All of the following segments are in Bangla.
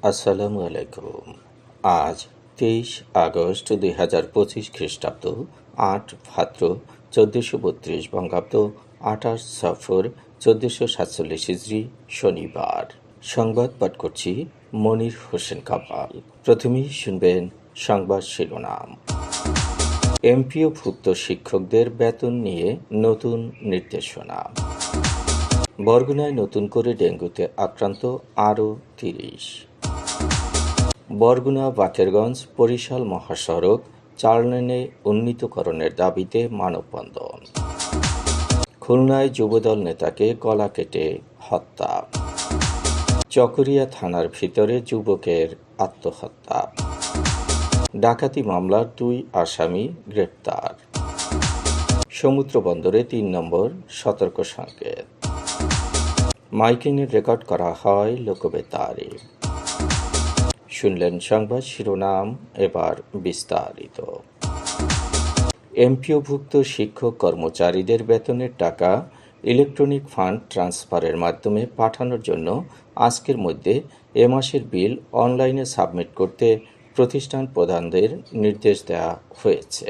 আসসালামু আলাইকুম। আজ 23 আগস্ট 2025 খ্রিস্টাব্দ, 8 ভাদ্র 1432 বঙ্গাব্দ, 28 সফর 1447 হিজরি, শনিবার। সংবাদ পাঠ করছি মনির হোসেন কামাল। প্রথমেই শুনবেন সংবাদ শিরোনাম। এমপিওভুক্ত শিক্ষকদের বেতন নিয়ে নতুন নির্দেশনা। বরগুনায় নতুন করে ডেঙ্গুতে আক্রান্ত আরও 30। বরগুনা বাকেরগঞ্জ বরিশাল মহাসড়ক 4 লেনে উন্নীতকরণের দাবিতে মানববন্ধন। খুলনায় যুবদল নেতাকে গলা কেটে হত্যা। চকরিয়া থানার ভিতরে যুবকের আত্মহত্যা। ডাকাতি মামলার 2 আসামি গ্রেপ্তার। সমুদ্র বন্দরে 3 নম্বর সতর্ক সংকেত। মাইকিংয়ের রেকর্ড করা হয় লোকবেতারে। শুনলেন সংবাদ শিরোনাম, এবার বিস্তারিত। এমপিওভুক্ত শিক্ষক কর্মচারীদের বেতনের টাকা ইলেকট্রনিক ফান্ড ট্রান্সফারের মাধ্যমে পাঠানোর জন্য আজকের মধ্যে এ মাসের বিল অনলাইনে সাবমিট করতে প্রতিষ্ঠান প্রধানদের নির্দেশ দেওয়া হয়েছে।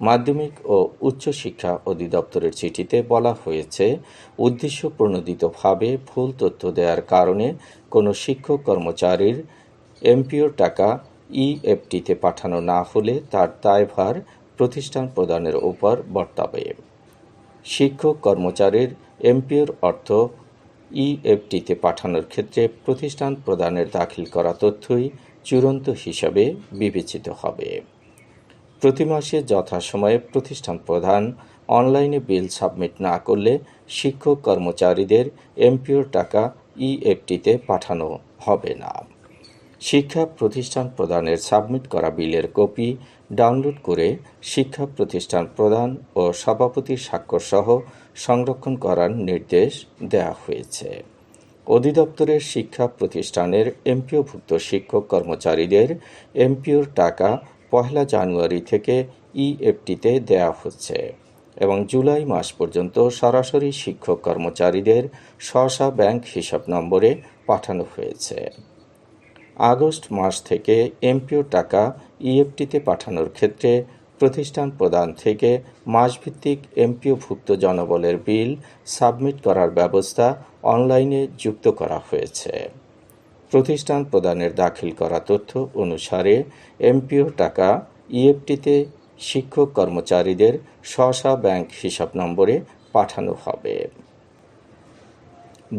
মাধ্যমিক ও উচ্চশিক্ষা অধিদপ্তরের চিঠিতে বলা হয়েছে, উদ্দেশ্য প্রণোদিতভাবে ভুল তথ্য দেওয়ার কারণে কোনো শিক্ষক কর্মচারীর এমপিওর টাকা ইএফটিতে পাঠানো না হলে তার দায়ভার প্রতিষ্ঠান প্রদানের উপর বর্তাবে। শিক্ষক কর্মচারীর এমপিওর অর্থ ইএফটিতে পাঠানোর ক্ষেত্রে প্রতিষ্ঠান প্রদানের দাখিল করা তথ্যই চূড়ান্ত হিসাবে বিবেচিত হবে। প্রতি মাসে যথাসময়ে প্রতিষ্ঠান প্রধান অনলাইনে বিল সাবমিট না করলে শিক্ষক কর্মচারীদের এমপিওর টাকা ইএফটিতে পাঠানো হবে না। শিক্ষা প্রতিষ্ঠান প্রদানের সাবমিট করা বিলের কপি ডাউনলোড করে শিক্ষা প্রতিষ্ঠান প্রধান ও সভাপতির স্বাক্ষরসহ সংরক্ষণ করার নির্দেশ দেওয়া হয়েছে। অধিদপ্তরের শিক্ষা প্রতিষ্ঠানের এমপিওভুক্ত শিক্ষক কর্মচারীদের এমপিওর টাকা 1 জানুয়ারি থেকে ইএফটিতে দেওয়া হচ্ছে এবং জুলাই মাস পর্যন্ত সরাসরি শিক্ষক কর্মচারীদের স্ব ব্যাংক হিসাব নম্বরে পাঠানো হয়েছে। আগস্ট মাস থেকে এমপিওর টাকা ইএফটিতে পাঠানোর ক্ষেত্রে প্রতিষ্ঠান প্রদান থেকে মাসভিত্তিক এমপিওভুক্ত জনবলের বিল সাবমিট করার ব্যবস্থা অনলাইনে যুক্ত করা হয়েছে। প্রতিষ্ঠান প্রদানের দাখিল করা তথ্য অনুসারে এমপিওর টাকা ইএফটিতে শিক্ষক কর্মচারীদের স্ব ব্যাংক হিসাব নম্বরে পাঠানো হবে।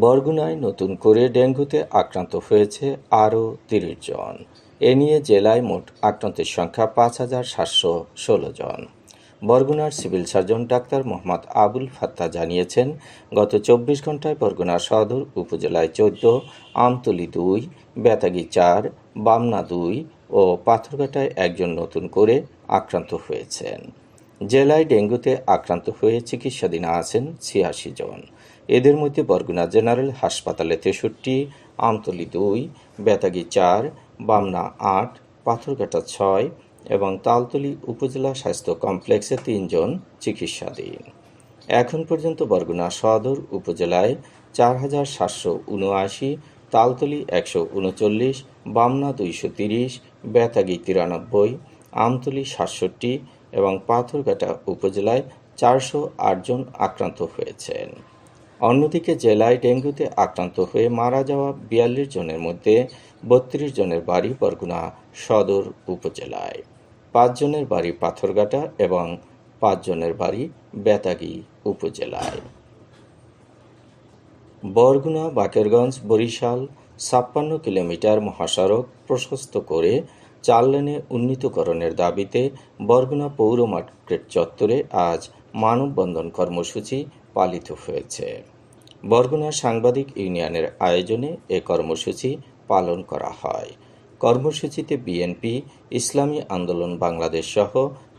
বরগুনায় নতুন করে ডেঙ্গুতে আক্রান্ত হয়েছে আরও 30 জন। এ নিয়ে জেলায় মোট আক্রান্তের সংখ্যা 5,716 জন। বরগুনার civil surgeon doctor Mohammad Abul Fattah জানিয়েছেন, গত 24 ঘন্টায় বরগুনা সদর উপজেলায় 14, আমতলী 2, বেতাগী 4, বামনা 2 ও পাথরঘাটায় 1 জন নতুন করে আক্রান্ত হয়েছেন। জেলায় ডেঙ্গুতে আক্রান্ত হয়ে চিকিৎসাধীন আছেন 86 জন। এদের মধ্যে বরগুনা জেনারেল হাসপাতালে 63, আমতলী 2, বেতাগী 4, বামনা 8, পাথরঘাটা 6 এবং তালতলী উপজেলা স্বাস্থ্য কমপ্লেক্সে 3 জন চিকিৎসাধীন। এখন পর্যন্ত বরগুনা সদর উপজেলায় 4,779, তালতলী 139, বামনা 230, বেতাগী 93, আমতলী 67 এবং পাথরঘাটা উপজেলায় 408 জন আক্রান্ত হয়েছেন। অন্যদিকে জেলায় ডেঙ্গুতে আক্রান্ত হয়ে মারা যাওয়া 42 জনের মধ্যে 32 জনের বাড়ি বরগুনা সদর উপজেলায়, 5 জনের বাড়ি পাথরঘাটা এবং 5 জনের বাড়ি বেতাগী উপজেলায়। বরগুনা বাকেরগঞ্জ বরিশাল 56 কিলোমিটার মহাসড়ক প্রশস্ত করে 4 লেনে উন্নীতকরণের দাবিতে বরগুনা পৌর মার্কেট চত্বরে আজ মানববন্ধন কর্মসূচি পালিত হয়েছে। বরগুনা সাংবাদিক ইউনিয়নের আয়োজনে এ কর্মসূচি পালন করা হয়। কর্মসূচিতে বিএনপি, ইসলামী আন্দোলন বাংলাদেশ সহ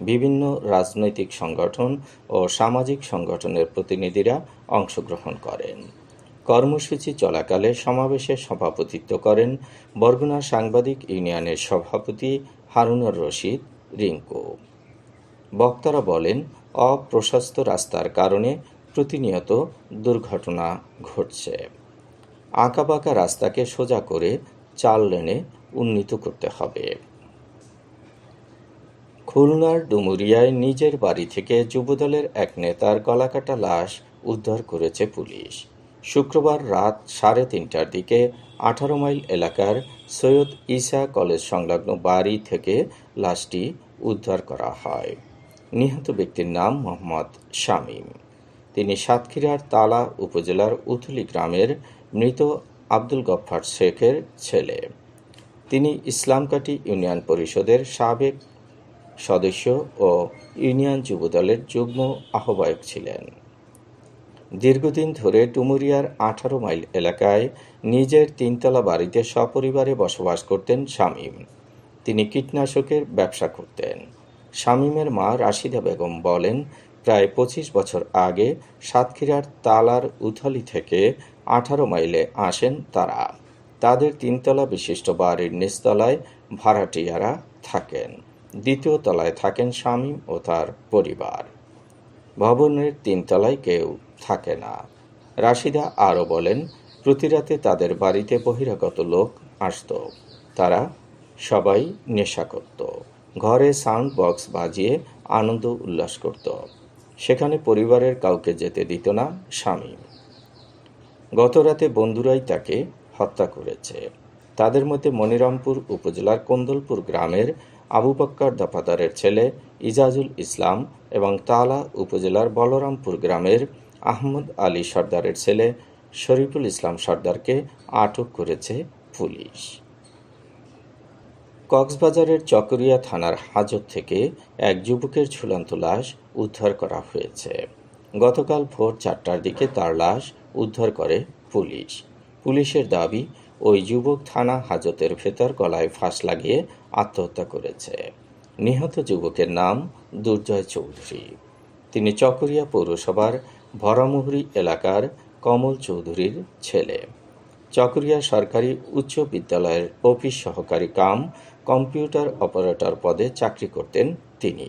বিভিন্ন রাজনৈতিক সংগঠন ও সামাজিক সংগঠনের প্রতিনিধিরা অংশগ্রহণ করেন। কর্মসূচি চলাকালে সমাবেশে সভাপতিত্ব করেন বরগুনা সাংবাদিক ইউনিয়নের সভাপতি হারুনুর রশিদ রিঙ্কু। বক্তারা বলেন, অপ্রশস্ত রাস্তার কারণে প্রতিনিয়ত দুর্ঘটনা ঘটছে। আঁকাবাঁকা রাস্তাকে সোজা করে 4 লেনে উন্নীত করতে হবে। খুলনার ডুমুরিয়ায় নিজের বাড়ি থেকে যুবদলের এক নেতার গলাকাটা লাশ উদ্ধার করেছে পুলিশ। শুক্রবার রাত 3:30টার দিকে 18 মাইল এলাকার সৈয়দ ঈসা কলেজ সংলগ্ন বাড়ি থেকে লাশটি উদ্ধার করা হয়। নিহত ব্যক্তির নাম মোহাম্মদ শামীম। তিনি সাতক্ষীরার তালা উপজেলার উথুলি গ্রামের মৃত আব্দুল গফফার শেখের ছেলে। তিনি ইসলামকাঠি ইউনিয়ন পরিষদের সাবেক সদস্য ও ইউনিয়ন যুবদলের যুগ্ম আহ্বায়ক ছিলেন। দীর্ঘদিন ধরে ডুমুরিয়ার 18 মাইল এলাকায় নিজের 3তলা বাড়িতে সপরিবারে বসবাস করতেন শামীম। তিনি কীটনাশকের ব্যবসা করতেন। শামীমের মা রাশিদা বেগম বলেন, প্রায় 25 বছর আগে সাতক্ষীরার তালার উথলি থেকে 18 মাইলে আসেন তারা। তাদের 3তলা বিশিষ্ট বাড়ির নিচতলায় ভাড়াটিয়ারা থাকেন, 2য় তলায় থাকেন শামীম ও তার পরিবার। ভবনের 3 তলায় কেউ থাকে না। রাশিদা আরও বলেন, প্রতি রাতে তাদের বাড়িতে বহিরাগত লোক আসত। তারা সবাই নেশা করত, ঘরে সাউন্ড বক্স বাজিয়ে আনন্দ উল্লাস করত। সেখানে পরিবারের কাউকে যেতে দিত না শামীম। গত রাতে বন্ধুরাই তাকে হত্যা করেছে। তাদের মধ্যে মনিরামপুর উপজেলার কোন্দলপুর গ্রামের আবু বক্কর দফাদারের ছেলে ইজাজুল ইসলাম এবং তালা উপজেলার বলরামপুর গ্রামের আহমদ আলী সর্দারের ছেলে শরীফুল ইসলাম সর্দারকে আটক করেছে পুলিশ। কক্সবাজারের চকরিয়া থানার হাজত থেকে এক যুবকের ঝুলন্ত লাশ উদ্ধার করা হয়েছে। গতকাল ভোর 4টার দিকে তার লাশ উদ্ধার করে পুলিশ। পুলিশের দাবি, ওই যুবক থানা হাজতের ভেতর গলায় ফাঁস লাগিয়ে আত্মহত্যা করেছে। নিহত যুবকের নাম দুর্জয় চৌধুরী। তিনি চকরিয়া পৌরসভার ভরামুহুরী এলাকার কমল চৌধুরীর ছেলে। চকরিয়া সরকারি উচ্চ বিদ্যালয়ের অফিস সহকারী কাম কম্পিউটার অপারেটর পদে চাকরি করতেন তিনি।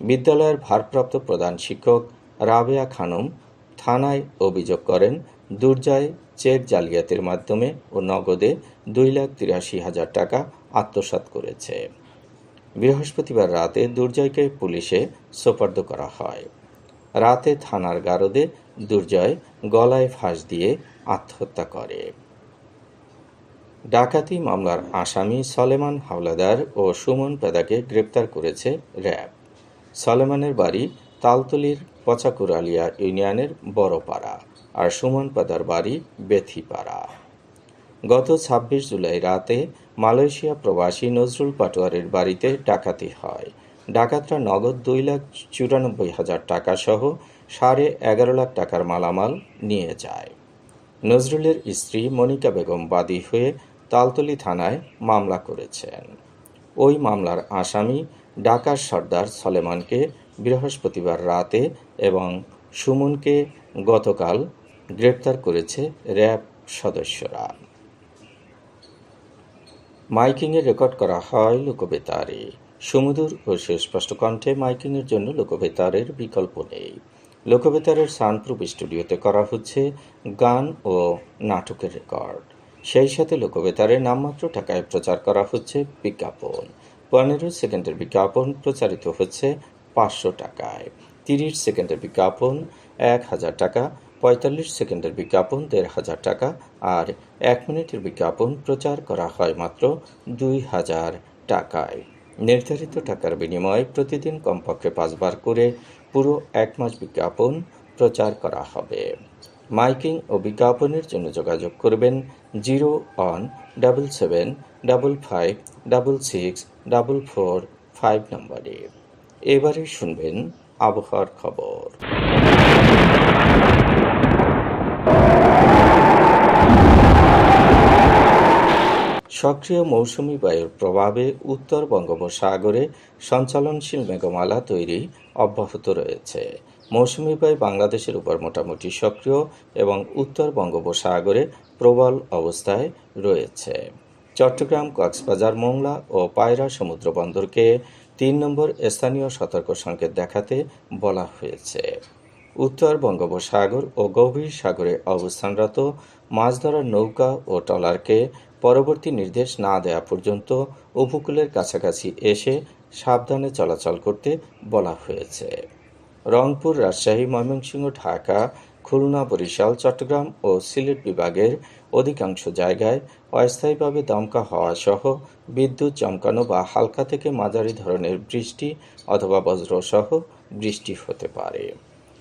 বিদ্যালয়ের ভারপ্রাপ্ত প্রধান শিক্ষক রাবেয়া খানম থানায় অভিযোগ করেন, দুর্জয় চেক জালিয়াতির মাধ্যমে ও নগদে 2,83,000 টাকা আত্মসাৎ করেছে। বৃহস্পতিবার রাতে দুর্জয়কে পুলিশে সোপর্দ করা হয়। রাতে থানার গারদে দুর্জয় গলায় ফাঁস দিয়ে আত্মহত্যা করে। ডাকাতি মামলার আসামি সলেমান হাওলাদার ও সুমন পেদাকে গ্রেপ্তার করেছে র্যাব। সলেমানের বাড়ি তালতলির পচাকুরালিয়া ইউনিয়নের বড়পাড়া আর সুমন পেদার বাড়ি বেথিপাড়া। গত 26 জুলাই রাতে মালয়েশিয়া প্রবাসী নজরুল পাটোয়ারির বাড়িতে ডাকাতি হয়। ডাকাতরা নগদ 2,94,000 টাকা সহ 11.5 লাখ টাকার মালামাল নিয়ে যায়। নজরুলের স্ত্রী মনিকা বেগম বাদী হয়ে তালতলি থানায় মামলা করেছেন। ওই মামলার আসামি ডাকাত সর্দার সলেমানকে বৃহস্পতিবার রাতে এবং সুমনকে গতকাল গ্রেপ্তার করেছে র্যাব সদস্যরা। মাইকিংয়ে রেকর্ড করা হয় লোকবেতারে। সুমধুর ও সুস্পষ্ট কণ্ঠে মাইকিংয়ের জন্য লোকবেতারের বিকল্প নেই। লোকবেতারের সাউন্ডপ্রুফ স্টুডিওতে করা হচ্ছে গান ও নাটকের রেকর্ড। সেই সাথে লোকবেতারে নামমাত্র টাকায় প্রচার করা হচ্ছে বিজ্ঞাপন। 15 সেকেন্ডের বিজ্ঞাপন প্রচারিত হচ্ছে 500 টাকায়, 30 সেকেন্ডের বিজ্ঞাপন 1,000 টাকা, 45 সেকেন্ডের বিজ্ঞাপন 1,500 টাকা আর 1 মিনিটের বিজ্ঞাপন প্রচার করা হয় মাত্র 2,000 টাকায়। নির্ধারিত টাকার বিনিময়ে প্রতিদিন কমপক্ষে 5 বার করে পুরো 1 মাস বিজ্ঞাপন প্রচার করা হবে। মাইকিং ও বিজ্ঞাপনের জন্য যোগাযোগ করবেন 0-177-55-66-445 নম্বরে। এবারে শুনবেন আবহাওয়ার খবর। সক্রিয় মৌসুমি বায়ুর প্রভাবে উত্তর বঙ্গোপসাগরে সঞ্চালনশীল মেঘমালা তৈরি অব্যাহত রয়েছে। মৌসুমি বায়ু বাংলাদেশের উপর মোটামুটি সক্রিয় এবং উত্তর বঙ্গোপসাগরে প্রবল অবস্থায় রয়েছে। চট্টগ্রাম, কক্সবাজার, মোংলা ও পায়রা সমুদ্র বন্দরকে 3 নম্বর স্থানীয় সতর্ক সংকেত দেখাতে বলা হয়েছে। উত্তর বঙ্গোপসাগর ও গভীর সাগরে অবস্থানরত মাছ ধরার নৌকা ও ট্রলারকে পরবর্তী নির্দেশ না দেওয়া পর্যন্ত উপকূলের কাছাকাছি এসে সাবধানে চলাচল করতে বলা হয়েছে। রংপুর, রাজশাহী, ময়মনসিংহ, ঢাকা, খুলনা, বরিশাল, চট্টগ্রাম ও সিলেট বিভাগের অধিকাংশ জায়গায় অস্থায়ীভাবে দমকা হাওয়া সহ বিদ্যুৎ চমকানো বা হালকা থেকে মাঝারি ধরনের বৃষ্টি অথবা বজ্রসহ বৃষ্টি হতে পারে।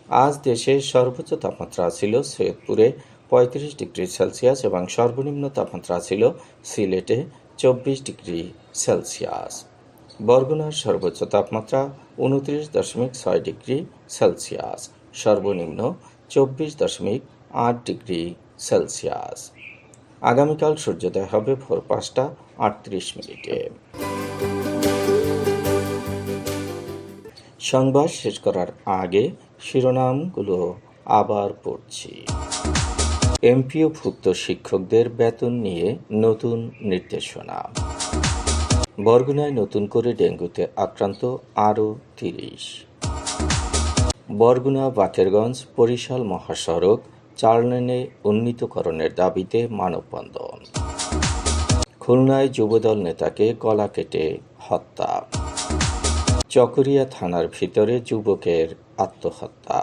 আজ দেশের সর্বোচ্চ তাপমাত্রা ছিল সৈয়দপুরে ৩৫ ডিগ্রি সেলসিয়াস এবং সর্বনিম্ন তাপমাত্রা ছিল সিলেটে ২৪ ডিগ্রি সেলসিয়াস। বরগুনার সর্বোচ্চ তাপমাত্রা ২৯.৬ ডিগ্রি সেলসিয়াস, সর্বনিম্ন ২৪.৮ ডিগ্রি সেলসিয়াস। আগামীকাল সূর্যোদয় হবে ভোর ৫টা ৩৮ মিনিটে। সংবাদ শেষ করার আগে শিরোনামগুলো আবার পড়ছি। এমপিওভুক্ত শিক্ষকদের বেতন নিয়ে নতুন নির্দেশনা। বরগুনায় নতুন করে ডেঙ্গুতে আক্রান্ত আরও ৩০। বরগুনা বাকেরগঞ্জ বরিশাল মহাসড়ক ৪ লেনে উন্নীতকরণের দাবিতে মানববন্ধন। খুলনায় যুবদল নেতাকে গলা কেটে হত্যা। চকরিয়া থানার ভিতরে যুবকের আত্মহত্যা।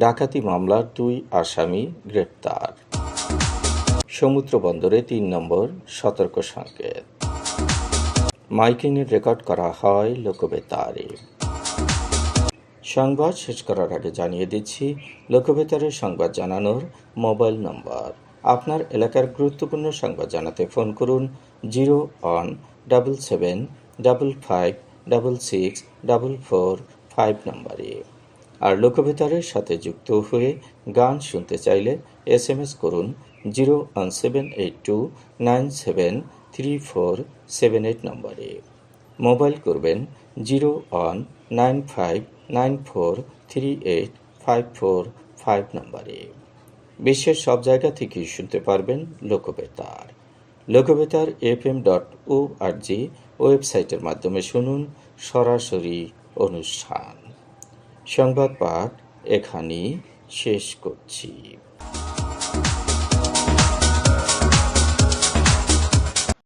ডাকাতি মামলার ২ আসামি গ্রেপ্তার। সমুদ্র বন্দরে ৩ নম্বর সতর্ক সংকেত। মাইকিংয়ের রেকর্ড করা হয় লোকবেতারে। সংবাদ শেষ করার আগে জানিয়ে দিচ্ছি লোকবেতারের সংবাদ জানানোর মোবাইল নম্বর। আপনার এলাকার গুরুত্বপূর্ণ সংবাদ জানাতে ফোন করুন 017755664445 নম্বরে। আর লোকবেতারের সাথে যুক্ত হয়ে গান শুনতে চাইলে SMS করুন 01782973478 নম্বরে। মোবাইল করবেন 01959438545 নম্বরে। বিশ্বের সব জায়গা থেকেই শুনতে পারবেন লোকবেতার। লোকবেতার FM.org ওয়েবসাইটের মাধ্যমে শুনুন সরাসরি অনুষ্ঠান। সংবাদ পাঠ এখানেই শেষ করছি।